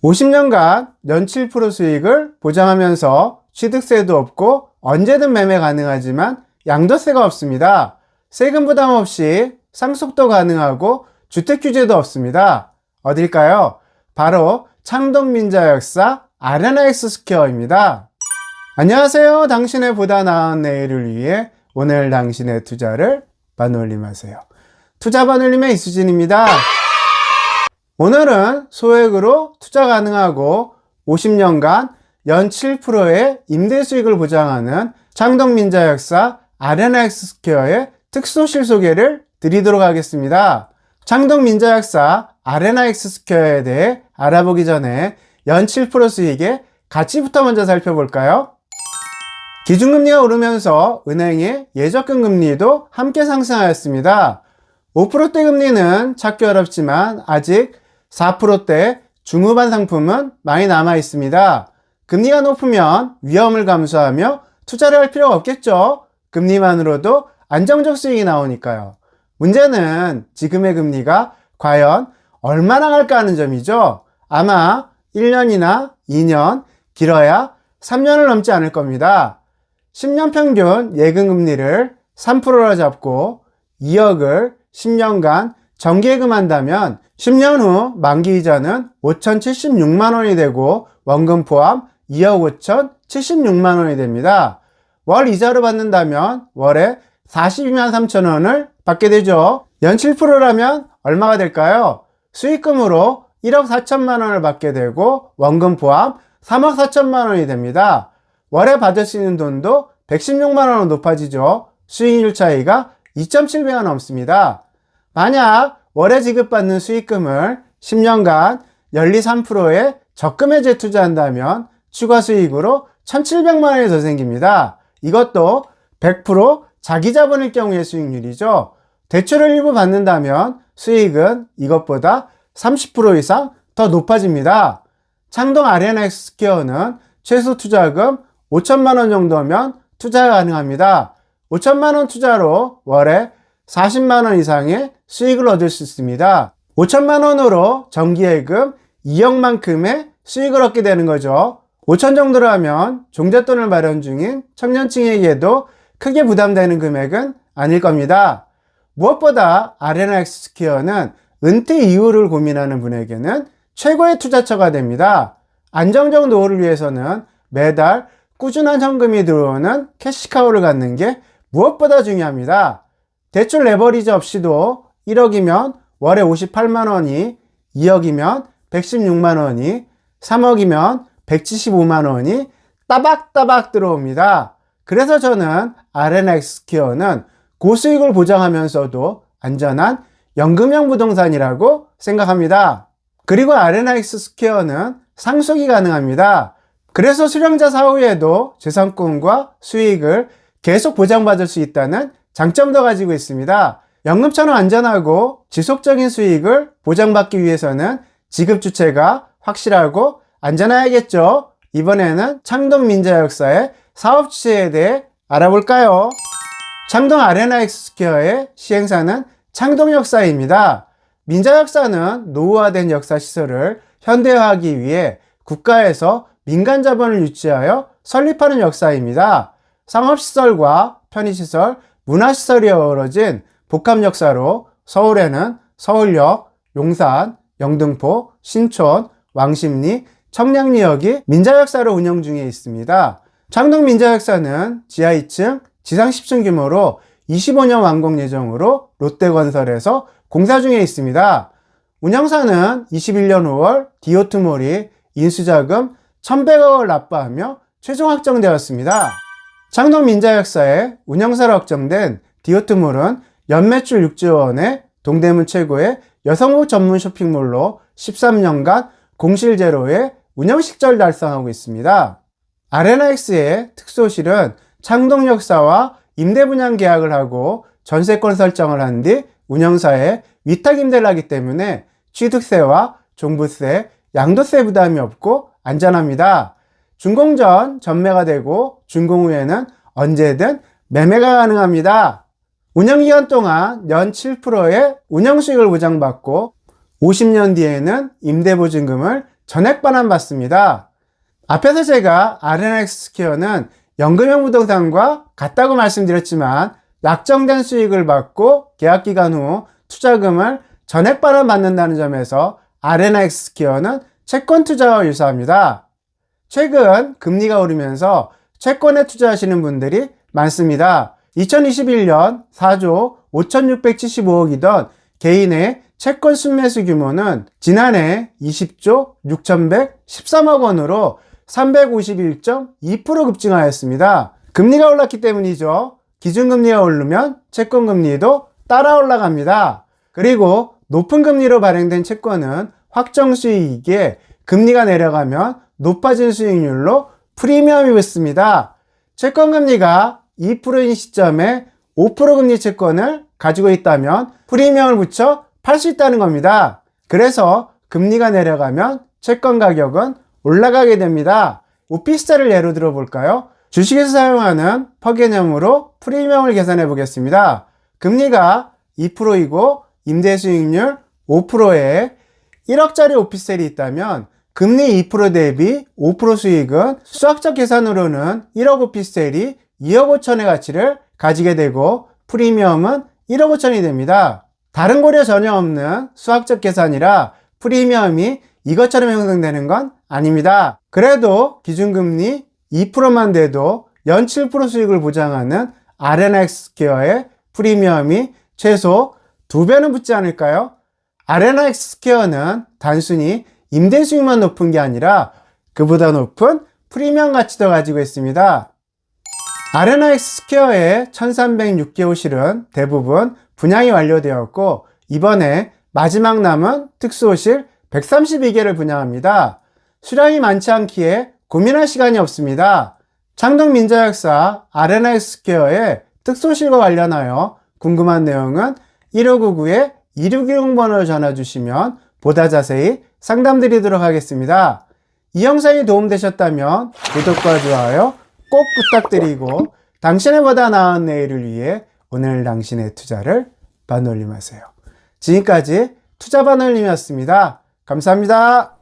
50년간 연 7% 수익을 보장하면서 취득세도 없고 언제든 매매 가능하지만 양도세가 없습니다. 세금 부담 없이 상속도 가능하고 주택 규제도 없습니다. 어딜까요? 바로 창동민자역사 아레나엑스 스퀘어입니다. 안녕하세요. 당신의 보다 나은 내일을 위해 오늘 당신의 투자를 반올림하세요. 투자 반올림의 이수진입니다. 오늘은 소액으로 투자 가능하고 50년간 연 7%의 임대 수익을 보장하는 창동민자역사 아레나엑스 스퀘어의 특수실 소개를 드리도록 하겠습니다. 창동민자역사 아레나엑스 스퀘어에 대해 알아보기 전에 연 7% 수익의 가치부터 먼저 살펴볼까요? 기준금리가 오르면서 은행의 예적금 금리도 함께 상승하였습니다. 5%대 금리는 찾기 어렵지만 아직 4%대 중후반 상품은 많이 남아 있습니다. 금리가 높으면 위험을 감수하며 투자를 할 필요가 없겠죠. 금리만으로도 안정적 수익이 나오니까요. 문제는 지금의 금리가 과연 얼마나 갈까 하는 점이죠. 아마 1년이나 2년, 길어야 3년을 넘지 않을 겁니다. 10년 평균 예금금리를 3%로 잡고 2억을 10년간 정기예금한다면 10년 후 만기 이자는 5,076만원이 되고 원금 포함 2억 5,076만원이 됩니다. 월 이자로 받는다면 월에 42만 3천원을 받게 되죠. 연 7%라면 얼마가 될까요? 수익금으로 1억 4천만원을 받게 되고 원금 포함 3억 4천만원이 됩니다. 월에 받을 수 있는 돈도 116만원으로 높아지죠. 수익률 차이가 2.7배가 넘습니다. 만약 월에 지급받는 수익금을 10년간 연리 3%의 적금에 재투자한다면 추가 수익으로 1,700만원이 더 생깁니다. 이것도 100% 자기 자본일 경우의 수익률이죠. 대출을 일부 받는다면 수익은 이것보다 30% 이상 더 높아집니다. 창동 아레나엑스 스퀘어는 최소 투자금 5천만원 정도면 투자 가능합니다. 5천만원 투자로 월에 40만원 이상의 수익을 얻을 수 있습니다. 5천만원으로 정기예금 2억만큼의 수익을 얻게 되는 거죠. 5천 정도라면 종잣돈을 마련 중인 청년층에게도 크게 부담되는 금액은 아닐 겁니다. 무엇보다 아레나엑스 스퀘어는 은퇴 이후를 고민하는 분에게는 최고의 투자처가 됩니다. 안정적 노후를 위해서는 매달 꾸준한 현금이 들어오는 캐시카우를 갖는 게 무엇보다 중요합니다. 대출 레버리지 없이도 1억이면 월에 58만원이, 2억이면 116만원이, 3억이면 175만원이 따박따박 들어옵니다. 그래서 저는 아레나엑스 스퀘어는 고수익을 보장하면서도 안전한 연금형 부동산이라고 생각합니다. 그리고 아레나엑스 스퀘어는 상속이 가능합니다. 그래서 수령자 사후에도 재산권과 수익을 계속 보장받을 수 있다는 장점도 가지고 있습니다. 연금처럼 안전하고 지속적인 수익을 보장받기 위해서는 지급 주체가 확실하고 안전해야겠죠. 이번에는 창동민자역사의 사업 주체에 대해 알아볼까요? 창동 아레나엑스 스퀘어의 시행사는 창동역사입니다. 민자역사는 노후화된 역사시설을 현대화하기 위해 국가에서 민간 자본을 유치하여 설립하는 역사입니다. 상업시설과 편의시설, 문화시설이 어우러진 복합역사로 서울에는 서울역, 용산, 영등포, 신촌, 왕십리, 청량리역이 민자역사로 운영 중에 있습니다. 창동민자역사는 지하 2층, 지상 10층 규모로 25년 완공 예정으로 롯데건설에서 공사 중에 있습니다. 운영사는 21년 5월 디오트몰이 인수자금 1,100억을 납부하며 최종 확정되었습니다. 창동민자역사의 운영사로 확정된 디오트몰은 연매출 6조 원의 동대문 최고의 여성복 전문 쇼핑몰로 13년간 공실 제로의 운영식절 달성하고 있습니다. 아레나엑스의 특수실은 창동역사와 임대분양 계약을 하고 전세권 설정을 한 뒤 운영사에 위탁 임대를 하기 때문에 취득세와 종부세, 양도세 부담이 없고 안전합니다. 준공 전 전매가 되고 준공 후에는 언제든 매매가 가능합니다. 운영기간 동안 연 7%의 운영수익을 보장받고 50년 뒤에는 임대보증금을 전액 반환받습니다. 앞에서 제가 아레나엑스스퀘어는 연금형 부동산과 같다고 말씀드렸지만 약정된 수익을 받고 계약기간 후 투자금을 전액 반환받는다는 점에서 아레나엑스스퀘어는 채권 투자와 유사합니다. 최근 금리가 오르면서 채권에 투자하시는 분들이 많습니다. 2021년 4조 5,675억이던 개인의 채권 순매수 규모는 지난해 20조 6,113억 원으로 351.2% 급증하였습니다. 금리가 올랐기 때문이죠. 기준금리가 오르면 채권금리도 따라 올라갑니다. 그리고 높은 금리로 발행된 채권은 확정 수익이기에 금리가 내려가면 높아진 수익률로 프리미엄이 붙습니다. 채권금리가 2%인 시점에 5% 금리 채권을 가지고 있다면 프리미엄을 붙여 팔 수 있다는 겁니다. 그래서 금리가 내려가면 채권 가격은 올라가게 됩니다. 오피스텔을 예로 들어볼까요? 주식에서 사용하는 퍼 개념으로 프리미엄을 계산해 보겠습니다. 금리가 2%이고 임대 수익률 5%에 1억짜리 오피스텔이 있다면 금리 2% 대비 5% 수익은 수학적 계산으로는 1억 오피스텔이 2억 5천의 가치를 가지게 되고 프리미엄은 1억 5천이 됩니다. 다른 고려 전혀 없는 수학적 계산이라 프리미엄이 이것처럼 형성되는 건 아닙니다. 그래도 기준금리 2%만 돼도 연 7% 수익을 보장하는 아레나엑스스퀘어의 프리미엄이 최소 2배는 붙지 않을까요? 아레나엑스스퀘어는 단순히 임대 수익만 높은 게 아니라 그보다 높은 프리미엄 가치도 가지고 있습니다. 아레나엑스스퀘어의 1306개 호실은 대부분 분양이 완료되었고 이번에 마지막 남은 특수호실 132개를 분양합니다. 수량이 많지 않기에 고민할 시간이 없습니다. 창동민자역사 아레나엑스스퀘어의 특수호실과 관련하여 궁금한 내용은 1599-2610번으로 전화주시면 보다 자세히 상담드리도록 하겠습니다. 이 영상이 도움되셨다면 구독과 좋아요 꼭 부탁드리고 당신의 보다 나은 내일을 위해 오늘 당신의 투자를 반올림하세요. 지금까지 투자반올림이었습니다. 감사합니다.